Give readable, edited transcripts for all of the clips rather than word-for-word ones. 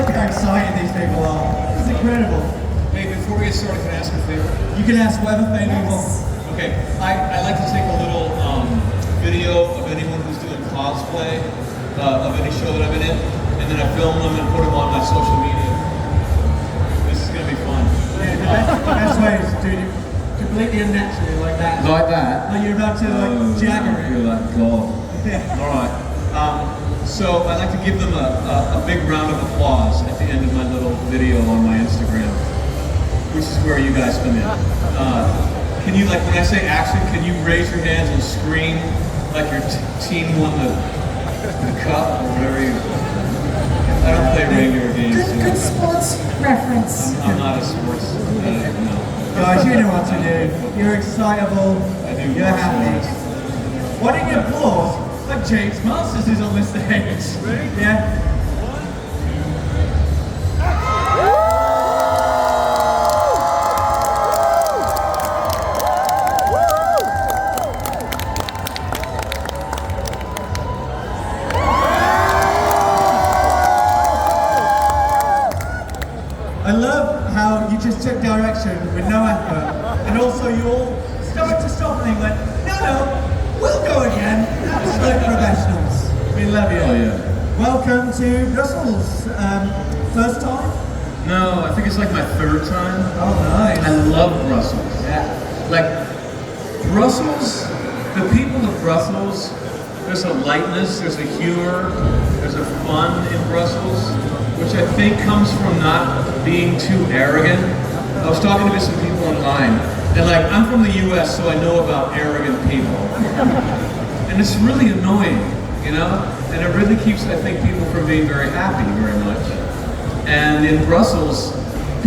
look how excited these people are. It's incredible. Hey, before we get started, can I ask a favor? You can ask whatever favor you want. Okay, I like to take a little video of anyone who's doing cosplay of any show that I've been in, and then I film them and put them on my social media. This is gonna be fun. Yeah, the best way is to do it completely unnaturally like that. Like that? Like you're about to jagger it. You're like, God. Yeah. All right. So I like to give them a big round of applause at the end of my little video on my Instagram, which is where you guys come in. Can you, like, when I say action, can you raise your hands and scream like your team won the cup or whatever you... I don't play regular games. Good sports reference. I'm not a sports... no. Guys, you know what to do. You're excitable. I do. You're happy. Why don't you applause like James Marsters is on the stage? Ready? Yeah. I love how you just took direction with no effort, and also you all started to stop and went, no, we'll go again. Absolute professionals. We love you. Oh, yeah. Welcome to Brussels. First time? No, I think it's like my third time. Oh, nice. I love Brussels. Yeah. Like, Brussels, the people of Brussels, there's a lightness, there's a humor, there's a fun in Brussels, which I think comes from not being too arrogant. I was talking to some people online, and like, I'm from the US, so I know about arrogant people. And it's really annoying, you know? And it really keeps, I think, people from being very happy very much. And in Brussels,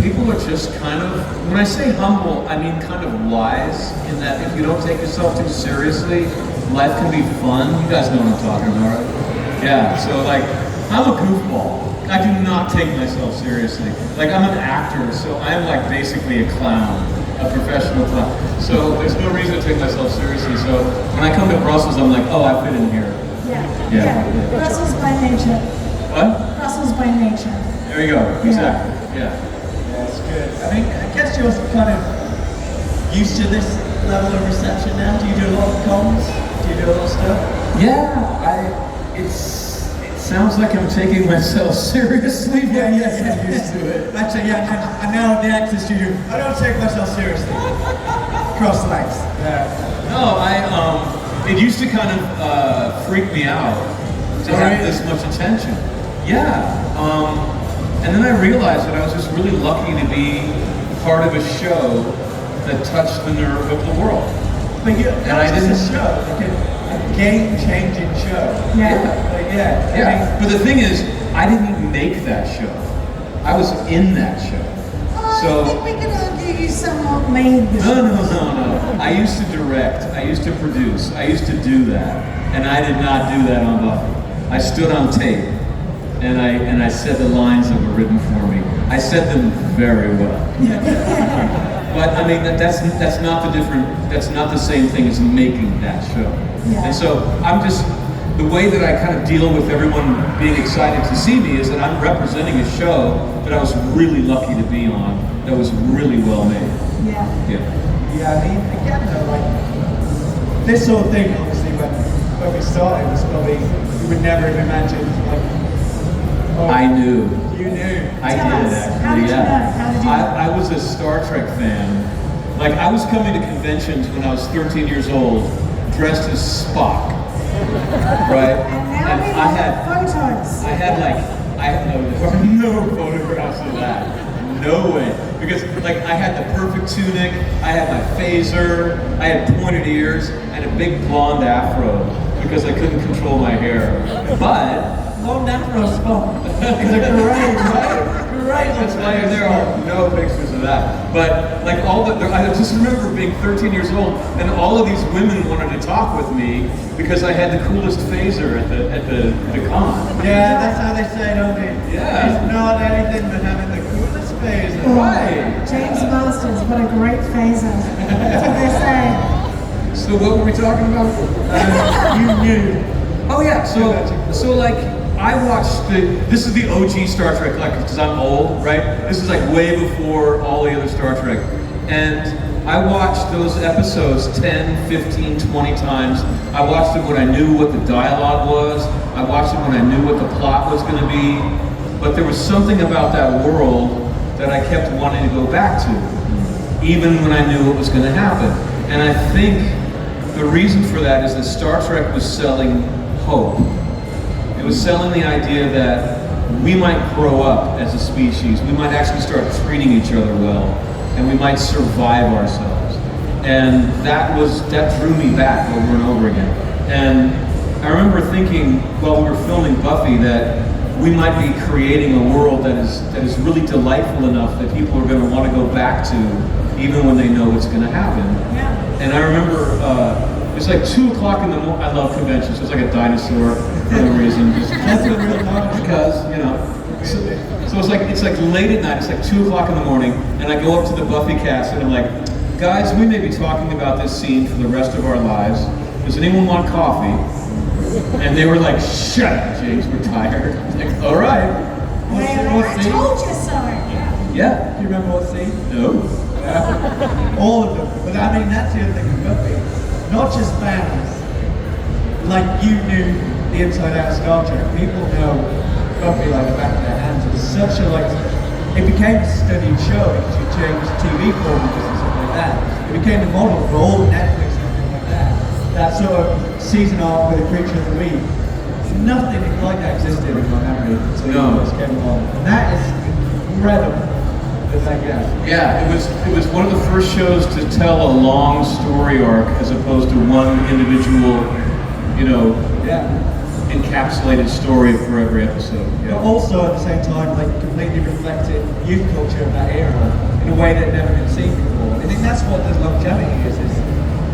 people are just kind of, when I say humble, I mean kind of wise, in that if you don't take yourself too seriously, life can be fun. You guys know what I'm talking about, right? Yeah, so like, I'm a goofball. I do not take myself seriously. Like, I'm an actor, so I'm like basically a clown, a professional clown. So there's no reason to take myself seriously. So when I come to Brussels, I'm like, oh, I fit in here. Yeah. Brussels by nature. What? Brussels by nature. There you go, exactly, yeah. That's good. I mean, I guess you're kind of used to this level of reception now. Do you do a lot of comms? Do you do a lot of stuff? Yeah, it sounds like I'm taking myself seriously. Yeah, used to it. Actually, yeah, and now at the actor studio, I don't take myself seriously. Cross legs. Yeah. No, it used to kind of freak me out to have this much attention. Yeah, and then I realized that I was just really lucky to be part of a show that touched the nerve of the world. But that was just a show, like a game-changing show. Yeah. But the thing is, I didn't make that show. I was in that show. I think we can argue you somewhat made the show. No. I used to direct. I used to produce. I used to do that, and I did not do that on Buffy. I stood on tape, and I said the lines that were written for me. I said them very well. But I mean, that's not the same thing as making that show. Yeah. And so the way that I kind of deal with everyone being excited to see me is that I'm representing a show that I was really lucky to be on, that was really well made. Yeah. Yeah, I mean, again though, like, this sort of thing, obviously, when we started, was probably, you would never have imagined, like, I knew. You knew. I Tell did, us, actually, how did you yeah. know? How did you know? I was a Star Trek fan. Like, I was coming to conventions when I was 13 years old, dressed as Spock. Right? And now we I have photos. I had no photographs of that. No way. Because, like, I had the perfect tunic, I had my phaser, I had pointed ears, I had a big blonde afro because I couldn't control my hair. But Long afro spot. It's a great, right? that's why there are no pictures of that. But like I just remember being 13 years old, and all of these women wanted to talk with me because I had the coolest phaser at the con. Yeah, that's how they say it, don't they? Yeah. It's not anything but having the coolest phaser. Right. James Marsters, what a great phaser. That's what they say. So what were we talking about? You knew. Oh yeah. So like I watched this is the OG Star Trek, like, because I'm old, right? This is like way before all the other Star Trek. And I watched those episodes 10, 15, 20 times. I watched them when I knew what the dialogue was. I watched them when I knew what the plot was going to be. But there was something about that world that I kept wanting to go back to, even when I knew what was going to happen. And I think the reason for that is that Star Trek was selling hope. It was selling the idea that we might grow up as a species, we might actually start treating each other well, and we might survive ourselves. And that drew me back over and over again. And I remember thinking while we were filming Buffy that we might be creating a world that is really delightful enough that people are going to want to go back to even when they know what's going to happen. Yeah. And I remember it's like 2 o'clock in the morning. I love conventions. It's like a dinosaur for no reason. That's a real comment. Because, you know, so it's like late at night. It's like 2 o'clock in the morning, and I go up to the Buffy cast and I'm like, guys, we may be talking about this scene for the rest of our lives. Does anyone want coffee? And they were like, shut up, James, we're tired. I was like, all right. I told you so. Yeah. Do you remember what scene? No. All of them. But I mean, that's the other thing with Buffy. Not just fans. Like you knew the inside out of Star Trek. People know Buffy like the back of their hands. It's such a it became a studied show because you changed TV formats and stuff like that. It became the model for all Netflix and everything like that. That sort of season arc with a creature of the week. Nothing like that existed in my memory until you just came along. And that is incredible. Yeah, it was one of the first shows to tell a long story arc as opposed to one individual, you know, encapsulated story for every episode. Yeah. But also at the same time, like completely reflected youth culture of that era in a way that had never been seen before. I think that's what the longevity is.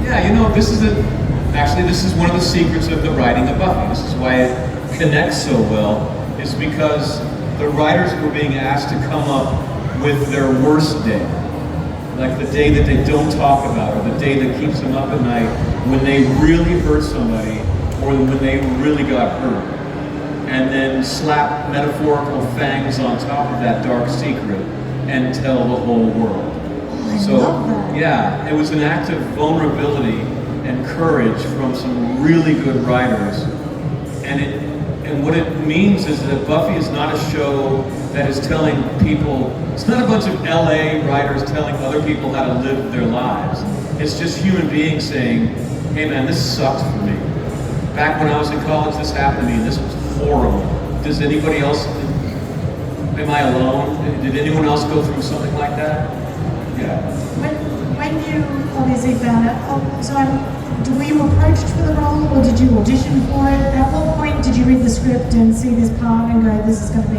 Yeah, you know, this is one of the secrets of the writing of Buffy. This is why it connects so well, is because the writers were being asked to come up with their worst day. Like the day that they don't talk about, or the day that keeps them up at night, when they really hurt somebody, or when they really got hurt. And then slap metaphorical fangs on top of that dark secret and tell the whole world. I love that. Yeah, it was an act of vulnerability and courage from some really good writers. And what it means is that Buffy is not a show that is telling people, it's not a bunch of LA writers telling other people how to live their lives. It's just human beings saying, hey man, this sucked for me. Back when I was in college, this happened to me, and this was horrible. Does anybody else, am I alone? Did anyone else go through something like that? Yeah. When you obviously found out, were you approached for the role, or did you audition for it? At what point did you read the script and see this part and go, this is going to be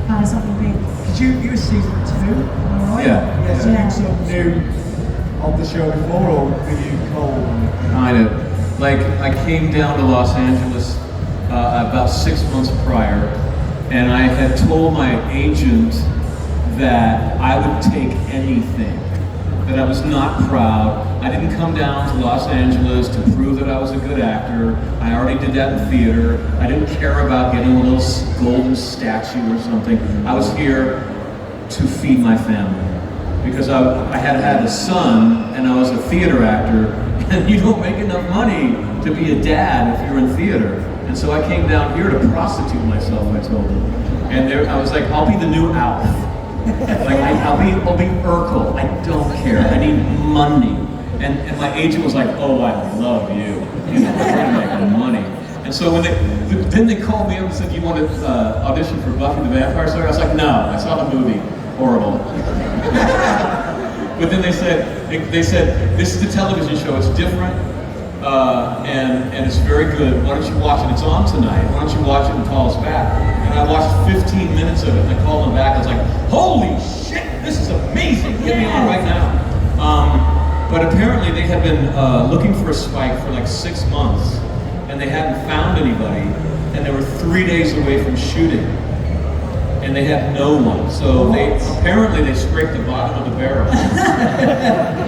kind of something big? Because you were season 2, am I right? Yeah. So you sort of knew of the show before, or were you cold? Kind of. Like, I came down to Los Angeles about 6 months prior, and I had told my agent that I would take anything, that I was not proud. I didn't come down to Los Angeles to prove that I was a good actor. I already did that in theater. I didn't care about getting a little golden statue or something. I was here to feed my family. Because I had a son, and I was a theater actor, and you don't make enough money to be a dad if you're in theater. And so I came down here to prostitute myself, I told them. And I was like, I'll be the new Alf. Like, I'll be Urkel. I don't care. I need money. And my agent was like, oh, I love you. You know, we're gonna make money. And so then they called me up and said, you want to audition for Buffy the Vampire Slayer? I was like, no, I saw the movie. Horrible. But then they said, this is a television show, it's different, and it's very good. Why don't you watch it? It's on tonight. Why don't you watch it and call us back? And I watched 15 minutes of it, and I called them back. I was like, holy shit, this is amazing. Get me on right now. But apparently they had been looking for a Spike for like 6 months, and they hadn't found anybody, and they were 3 days away from shooting. And they had no one, so they scraped the bottom of the barrel.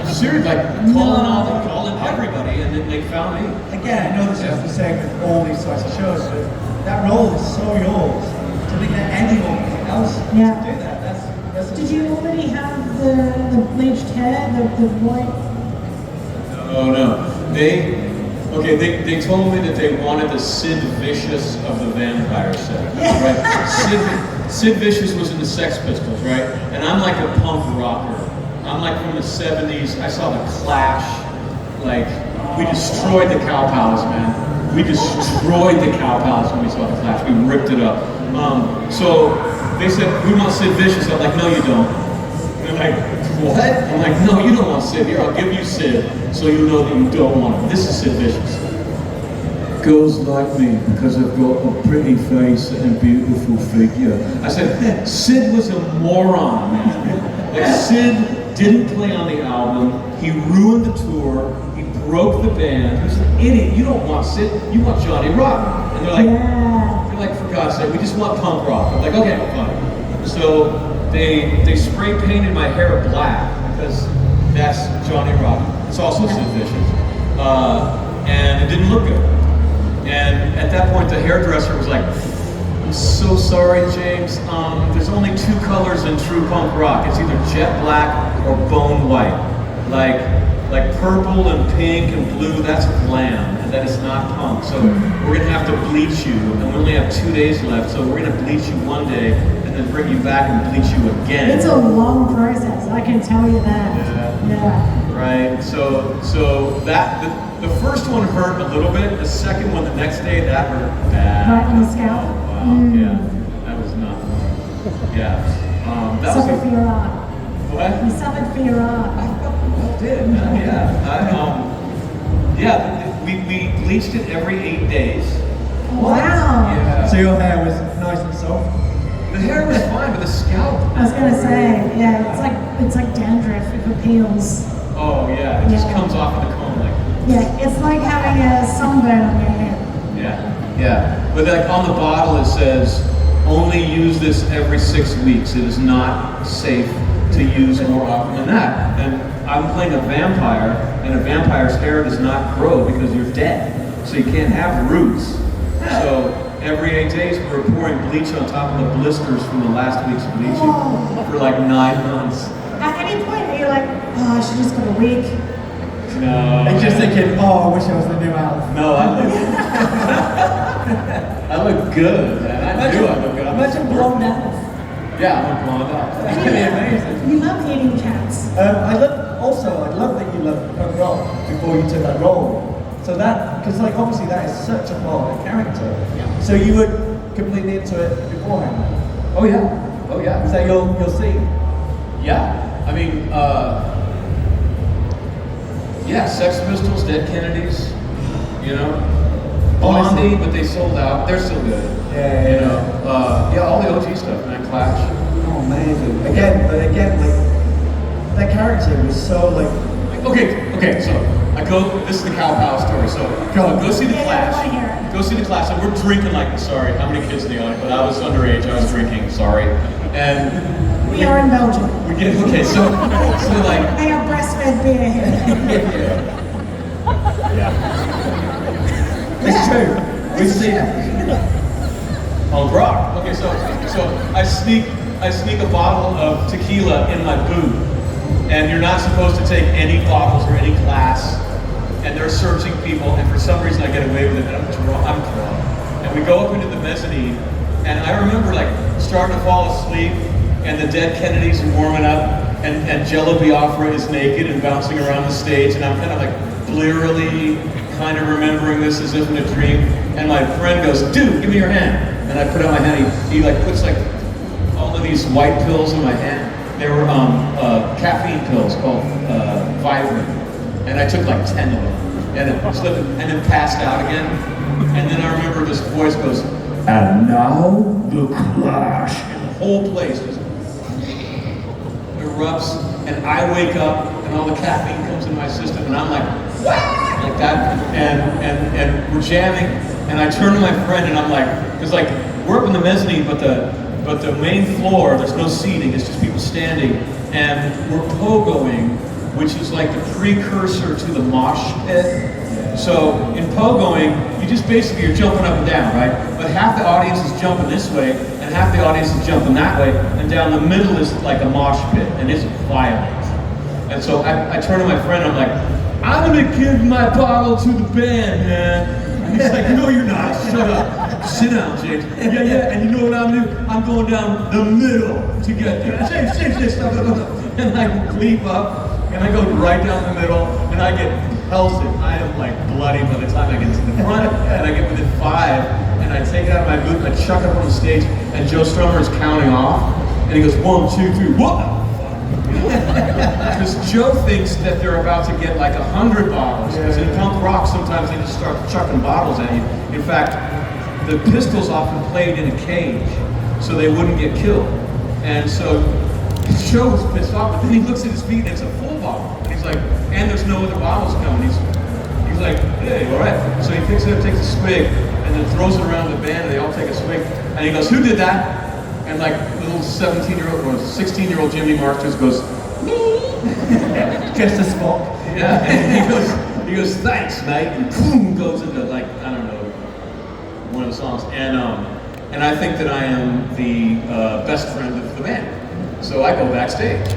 Seriously, like calling everybody, and then they found me. Again, I know this is the same with all these sorts of shows, but that role is so yours. To think that anyone else Yeah. to do that, that's Did you already have the bleached hair, the white? Oh no. They told me that they wanted the Sid Vicious of the vampire set. Yeah. Right? Sid Vicious was in the Sex Pistols, right? And I'm like a punk rocker. I'm like from the 70s. I saw the Clash. Like, we destroyed the Cow Palace, man. We destroyed the Cow Palace when we saw the Clash. We ripped it up. So they said, we want Sid Vicious. I'm like, no, you don't. And they're like, what? I'm like, no, you don't want Sid. Here, I'll give you Sid, so you know that you don't want him. This is Sid Vicious. Girls like me because I've got a pretty face and beautiful figure. I said, Sid was a moron, man. Like, Sid didn't play on the album. He ruined the tour. He broke the band. He was an idiot. You don't want Sid. You want Johnny Rotten. And they're like, they're like, for God's sake, we just want punk rock. I'm like, okay, fine. So they spray painted my hair black because that's Johnny Rotten. It's also Sid Vicious. And it didn't look good. And at that point, the hairdresser was like, I'm so sorry, James. There's only two colors in true punk rock. It's either jet black or bone white. Like purple and pink and blue, that's glam, and that is not punk. So we're gonna have to bleach you, and we only have 2 days left, so we're gonna bleach you one day, and then bring you back and bleach you again. It's a long process, I can tell you that. Yeah. Right, so that, the first one hurt a little bit, the second one the next day, that hurt bad. Right on the scalp? Wow, yeah, that was not fun. Yeah. That Suffered was for your art. what? You suffered for your art. I did, yeah. We bleached it every 8 days. Wow. Yeah. So your hair was nice and soft? The hair was fine, but the scalp. I was gonna say, yeah, it's like dandruff if it peels. Oh yeah, it just Yeah. comes off of the comb like. Yeah, it's like having a sunburn on your head. Yeah. But like on the bottle it says, only use this every 6 weeks. It is not safe to use more often than that. And I'm playing a vampire, and a vampire's hair does not grow because you're dead. So you can't have roots. So every 8 days we're pouring bleach on top of the blisters from the last week's bleaching for like 9 months. At any point are you like, oh, she just got a wig? No. And just thinking, oh, I wish I was the new Alf. No, I look good, man. I do. I look good. Imagine blonde Alf. Yeah, I'm a blonde out. That's gonna be amazing. You love eating cats. I love that you loved punk rock before you took that role. So that, because like obviously that is such a part of the character. Yeah. So you were completely into it beforehand. Oh yeah. Is that your scene? Yeah. I mean, yeah, Sex Pistols, Dead Kennedys, you know, Blondie, but they sold out. They're still good. Yeah. You know, yeah, all the OG stuff, man. Clash. Oh, amazing. Again, like that character was so like. Okay. So I go. This is the Cow Palace story. So go see the Yeah, I wanna hear Clash. it. Go see the Clash. And we're drinking like. Sorry, how many kids in the audience? But I was underage. I was drinking. Sorry. And We are in Belgium. we get so like. They are breastfed beer here. It's true. We've seen it. Punk rock. Okay, so I sneak a bottle of tequila in my boot, and you're not supposed to take any bottles or any glass, and they're searching people, and for some reason I get away with it, and I'm drunk. And we go up into the mezzanine, and I remember like starting to fall asleep, and the Dead Kennedys are warming up, and Jello Biafra is naked and bouncing around the stage, and I'm kind of like blearily kind of remembering this as if in a dream, and my friend goes, dude, give me your hand. And I put out my hand, he like puts like all of these white pills in my hand. They were caffeine pills called Vibrant. And I took like 10 of them. And then slipped and then passed out again. And then I remember this voice goes, and now the Clash. And the whole place just erupts, and I wake up, and all the caffeine comes in my system, and I'm like, what? Like that, and we're jamming, and I turn to my friend, and I'm like, because like we're up in the mezzanine, but the main floor, there's no seating, it's just people standing, and we're pogoing, which is like the precursor to the mosh pit. So in pogoing, you just basically, you're jumping up and down, right? But half the audience is jumping this way, and half the audience is jumping that way, and down the middle is like a mosh pit, and it's violent. And so I turn to my friend, and I'm like, I'm gonna give my bottle to the band, man. And he's like, no, you're not. Shut up. Sit down, James. Yeah. And you know what I'm doing? I'm going down the middle to get there. James, stop. And I leap up, and I go right down the middle, and I get pelted. I am like bloody by the time I get to the front, and I get within 5, and I take it out of my boot, and I chuck it up on the stage, and Joe Strummer is counting off, and he goes, 1, 2, 3, what? Because Joe thinks that they're about to get like 100 bottles. Because in punk rock, sometimes they just start chucking bottles at you. In fact, the Pistols often played in a cage, so they wouldn't get killed. And so Joe was pissed off, but then he looks at his feet and it's a full bottle. And he's like, and there's no other bottles coming. He's like, hey, all right. So he picks it up, takes a swig, and then throws it around the band, and they all take a swig. And he goes, who did that? And like little 17-year-old or 16-year-old Jimmy Marsters goes, me. Just a spot. Yeah, and he goes, thanks, mate, and boom, goes into like, I don't know, one of the songs. And I think that I am the best friend of the band. So I go backstage,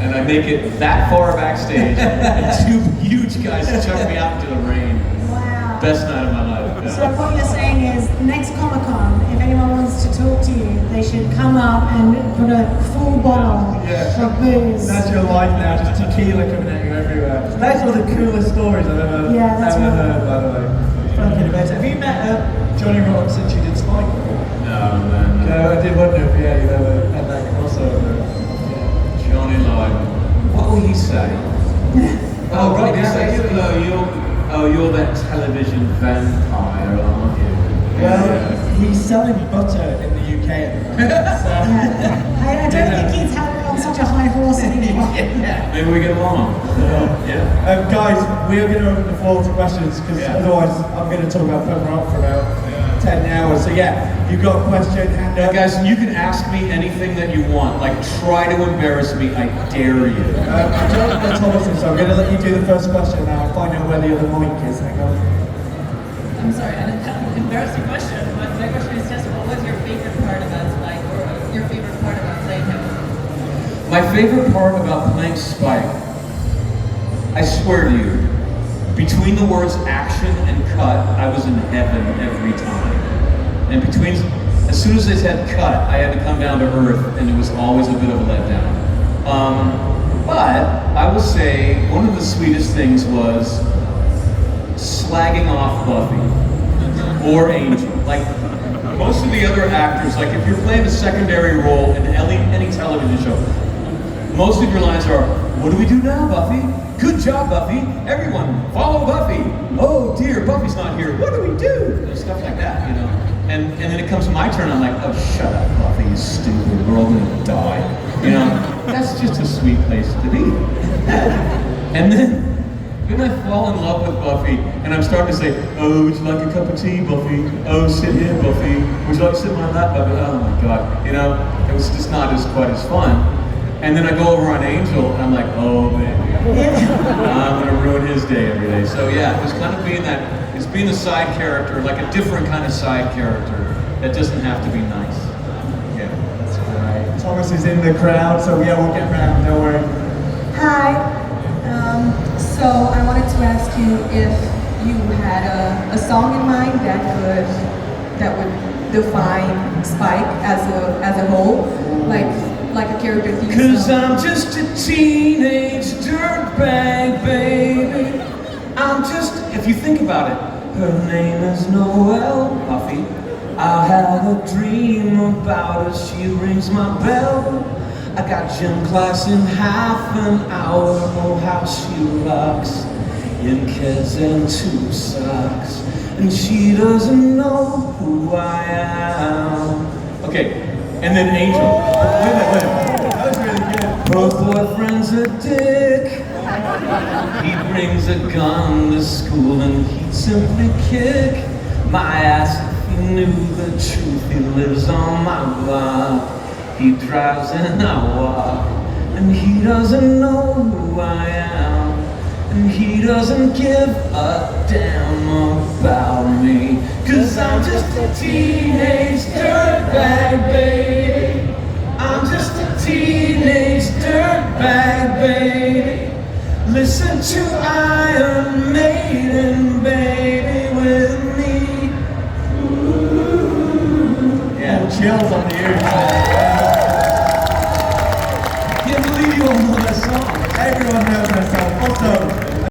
and I make it that far backstage, and 2 huge guys chuck me out into the rain. Wow. Best night of my life. Yeah. So what you're saying is, next Comic-Con, if anyone wants to talk to you, they should come up and put a full bottle of booze. That's your life now, just tequila coming at you everywhere. That's one of the coolest stories I've ever heard, by the way. Fucking amazing. Have you met Johnny Rotten since you did Spike? No, man. No, I did wonder if you've ever had that crossover. Yeah. Johnny Lydon. What will he say? Oh, right, he'll say, you're that television vampire, aren't you? Well, he's selling butter in the UK at the moment. So. I don't think he's had it on such a high horse anymore. Maybe we get along. Yeah. Guys, we are going to open the floor to questions, because otherwise I'm going to talk about punk rock for about 10 hours. So you've got a question, hand up. Guys, you can ask me anything that you want. Like, try to embarrass me. I dare you. Jonathan Thomason, so I'm going to let you do the first question now. I'll find out where the other mic is. Hang on. I'm sorry, I didn't have an embarrassing question, but my question is just, what was your favorite part about Spike, or your favorite part about playing him? My favorite part about playing Spike, I swear to you, between the words action and cut, I was in heaven every time. And as soon as they said cut, I had to come down to earth, and it was always a bit of a letdown. But I will say, one of the sweetest things was slagging off Buffy or Angel. Like, most of the other actors, like if you're playing a secondary role in any television show, most of your lines are, what do we do now, Buffy? Good job, Buffy. Everyone, follow Buffy. Oh dear, Buffy's not here. What do we do? And stuff like that, you know. And then it comes to my turn, I'm like, oh, shut up, Buffy, you stupid. We're all gonna die. You know, that's just a sweet place to be. And then I fall in love with Buffy, and I'm starting to say, oh, would you like a cup of tea, Buffy? Oh, sit here, Buffy. Would you like to sit in my lap, Buffy? Oh my God, you know, it was just not quite as fun. And then I go over on Angel, and I'm like, oh man, I'm gonna ruin his day every day. So yeah, it was kind of being the side character, like a different kind of side character that doesn't have to be nice. Yeah. That's right. Thomas is in the crowd, so yeah, we'll get around, don't worry. Hi. So I wanted to ask you if you had a song in mind that would define Spike as a whole, like a character theme song. 'Cause I'm just a teenage dirtbag, baby. If you think about it, her name is Noelle, Buffy. I have a dream about her, she rings my bell. I got gym class in half an hour, oh how she rocks, in kids and tube socks, and she doesn't know who I am. Okay, and then Angel. Wait a minute. That was really good. Her boyfriend's a dick. He brings a gun to school and he'd simply kick my ass if he knew the truth. He lives on my block. He drives and I walk, and he doesn't know who I am. and he doesn't give a damn about me, 'cause I'm just a teenage dirtbag, baby. I'm just a teenage dirtbag, baby. Listen to Iron Maiden, baby, with me. Yeah, chills on the ears.